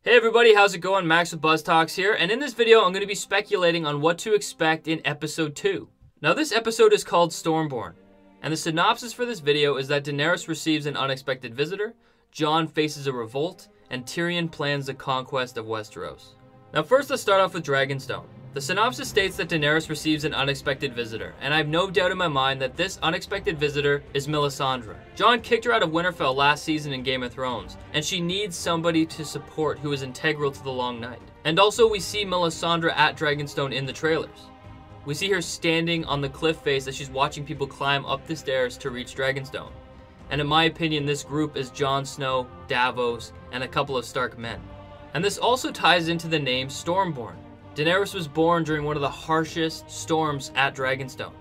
Hey everybody, how's it going? Max with BuzzTox here, and in this video I'm going to be speculating on what to expect in episode 2. Now this episode is called Stormborn, and the synopsis for this video is that Daenerys receives an unexpected visitor, Jon faces a revolt, and Tyrion plans the conquest of Westeros. Now first let's start off with Dragonstone. The synopsis states that Daenerys receives an unexpected visitor, and I have no doubt in my mind that this unexpected visitor is Melisandre. Jon kicked her out of Winterfell last season in Game of Thrones, and she needs somebody to support who is integral to the Long Night. And also we see Melisandre at Dragonstone in the trailers. We see her standing on the cliff face as she's watching people climb up the stairs to reach Dragonstone. And in my opinion, this group is Jon Snow, Davos, and a couple of Stark men. And this also ties into the name Stormborn. Daenerys was born during one of the harshest storms at Dragonstone.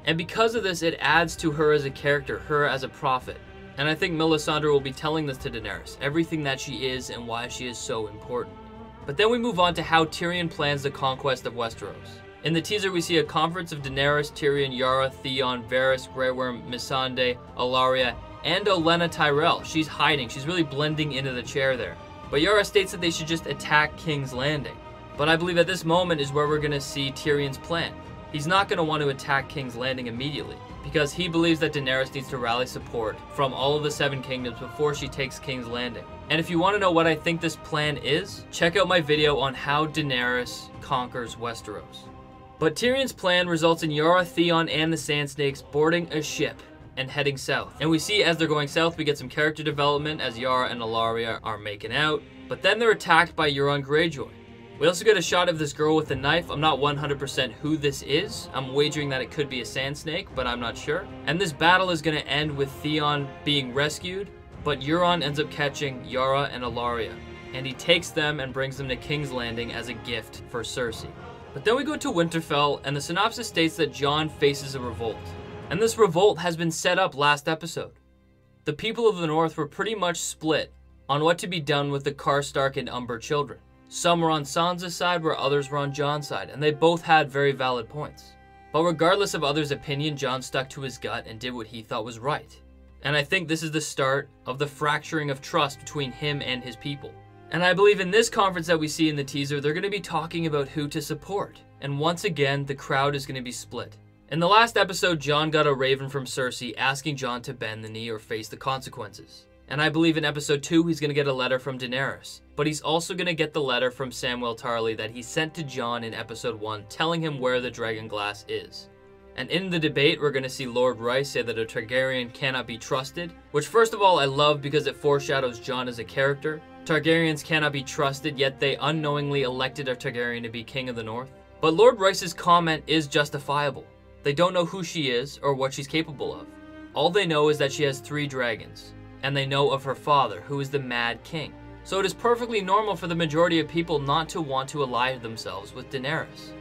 And because of this, it adds to her as a character, her as a prophet. And I think Melisandre will be telling this to Daenerys, everything that she is and why she is so important. But then we move on to how Tyrion plans the conquest of Westeros. In the teaser, we see a conference of Daenerys, Tyrion, Yara, Theon, Varys, Grey Worm, Missandei, Ellaria, and Olenna Tyrell. She's hiding, she's really blending into the chair there. But Yara states that they should just attack King's Landing. But I believe at this moment is where we're going to see Tyrion's plan. He's not going to want to attack King's Landing immediately, because he believes that Daenerys needs to rally support from all of the Seven Kingdoms before she takes King's Landing. And if you want to know what I think this plan is, check out my video on how Daenerys conquers Westeros. But Tyrion's plan results in Yara, Theon, and the Sand Snakes boarding a ship and heading south. And we see as they're going south, we get some character development as Yara and Ellaria are making out. But then they're attacked by Euron Greyjoy. We also get a shot of this girl with a knife. I'm not 100% who this is. I'm wagering that it could be a sand snake, but I'm not sure. And this battle is going to end with Theon being rescued, but Euron ends up catching Yara and Ellaria, and he takes them and brings them to King's Landing as a gift for Cersei. But then we go to Winterfell, and the synopsis states that Jon faces a revolt. And this revolt has been set up last episode. The people of the North were pretty much split on what to be done with the Karstark and Umber children. Some were on Sansa's side where others were on Jon's side, and they both had very valid points. But regardless of others' opinion, Jon stuck to his gut and did what he thought was right. And I think this is the start of the fracturing of trust between him and his people. And I believe in this conference that we see in the teaser, they're going to be talking about who to support. And once again, the crowd is going to be split. In the last episode, Jon got a raven from Cersei asking Jon to bend the knee or face the consequences. And I believe in episode 2, he's going to get a letter from Daenerys. But he's also going to get the letter from Samwell Tarly that he sent to Jon in episode 1, telling him where the dragon glass is. And in the debate, we're going to see Lord Royce say that a Targaryen cannot be trusted, which first of all I love because it foreshadows Jon as a character. Targaryens cannot be trusted, yet they unknowingly elected a Targaryen to be King of the North. But Lord Royce's comment is justifiable. They don't know who she is or what she's capable of. All they know is that she has 3 dragons. And they know of her father, who is the Mad King. So it is perfectly normal for the majority of people not to want to ally themselves with Daenerys.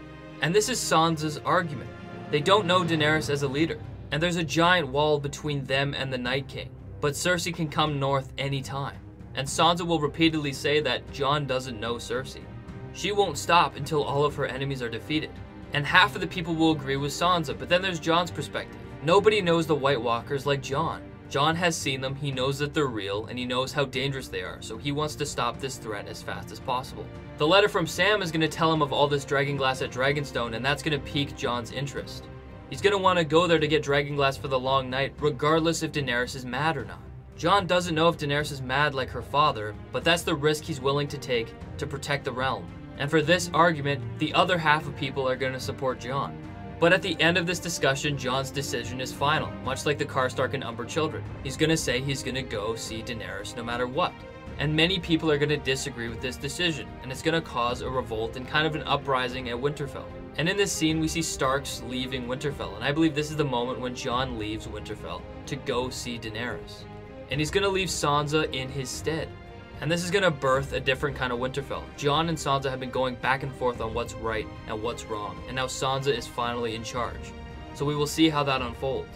And this is Sansa's argument. They don't know Daenerys as a leader, and there's a giant wall between them and the Night King. But Cersei can come north anytime. And Sansa will repeatedly say that Jon doesn't know Cersei. She won't stop until all of her enemies are defeated. And half of the people will agree with Sansa, but then there's Jon's perspective. Nobody knows the White Walkers like Jon. Jon has seen them, he knows that they're real, and he knows how dangerous they are, so he wants to stop this threat as fast as possible. The letter from Sam is going to tell him of all this dragonglass at Dragonstone, and that's going to pique Jon's interest. He's going to want to go there to get dragonglass for the Long Night, regardless if Daenerys is mad or not. Jon doesn't know if Daenerys is mad like her father, but that's the risk he's willing to take to protect the realm. And for this argument, the other half of people are going to support Jon. But at the end of this discussion, Jon's decision is final, much like the Karstark and Umber children. He's going to say he's going to go see Daenerys no matter what. And many people are going to disagree with this decision, and it's going to cause a revolt and kind of an uprising at Winterfell. And in this scene, we see Starks leaving Winterfell, and I believe this is the moment when Jon leaves Winterfell to go see Daenerys. And he's going to leave Sansa in his stead. And this is going to birth a different kind of Winterfell. Jon and Sansa have been going back and forth on what's right and what's wrong, and now Sansa is finally in charge. So we will see how that unfolds.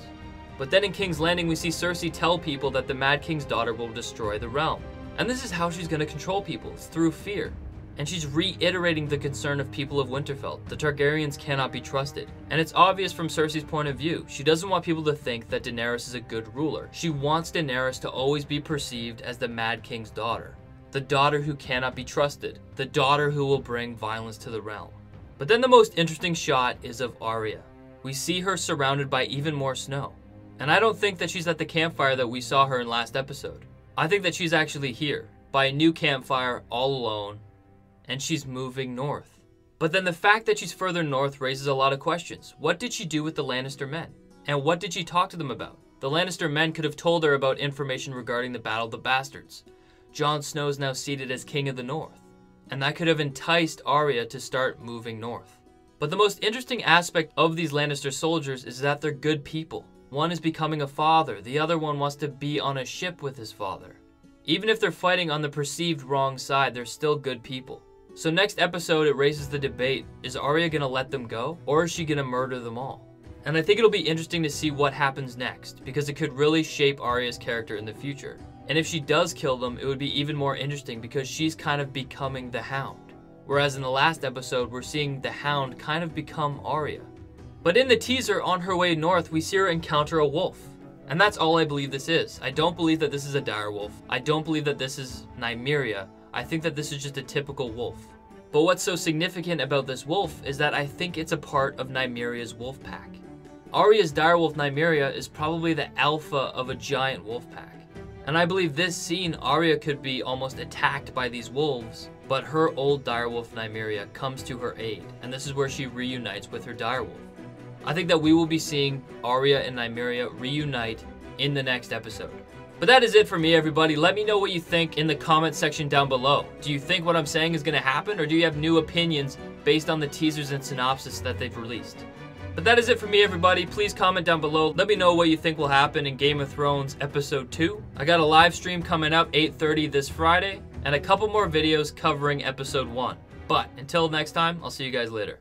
But then in King's Landing, we see Cersei tell people that the Mad King's daughter will destroy the realm. And this is how she's going to control people, it's through fear. And she's reiterating the concern of people of Winterfell. The Targaryens cannot be trusted. And it's obvious from Cersei's point of view. She doesn't want people to think that Daenerys is a good ruler. She wants Daenerys to always be perceived as the Mad King's daughter. the daughter who cannot be trusted, the daughter who will bring violence to the realm. But then the most interesting shot is of Arya. We see her surrounded by even more snow. And I don't think that she's at the campfire that we saw her in last episode. I think that she's actually here, by a new campfire, all alone, and she's moving north. But then the fact that she's further north raises a lot of questions. What did she do with the Lannister men? And what did she talk to them about? The Lannister men could have told her about information regarding the Battle of the Bastards. Jon Snow is now seated as King of the North, and that could have enticed Arya to start moving north. But the most interesting aspect of these Lannister soldiers is that they're good people. One is becoming a father, the other one wants to be on a ship with his father. Even if they're fighting on the perceived wrong side, they're still good people. So next episode, it raises the debate, is Arya gonna let them go, or is she gonna murder them all? And I think it'll be interesting to see what happens next, because it could really shape Arya's character in the future. And if she does kill them, it would be even more interesting because she's kind of becoming the Hound. Whereas in the last episode, we're seeing the Hound kind of become Arya. But in the teaser, on her way north, we see her encounter a wolf. And that's all I believe this is. I don't believe that this is a direwolf. I don't believe that this is Nymeria. I think that this is just a typical wolf. But what's so significant about this wolf is that I think it's a part of Nymeria's wolf pack. Arya's direwolf Nymeria is probably the alpha of a giant wolf pack. And I believe this scene, Arya could be almost attacked by these wolves, but her old direwolf Nymeria comes to her aid, and this is where she reunites with her direwolf. I think that we will be seeing Arya and Nymeria reunite in the next episode. But that is it for me, everybody. Let me know what you think in the comment section down below. Do you think what I'm saying is going to happen, or do you have new opinions based on the teasers and synopsis that they've released? But that is it for me, everybody. Please comment down below. Let me know what you think will happen in Game of Thrones Episode 2. I got a live stream coming up 8:30 this Friday, and a couple more videos covering Episode 1. But until next time, I'll see you guys later.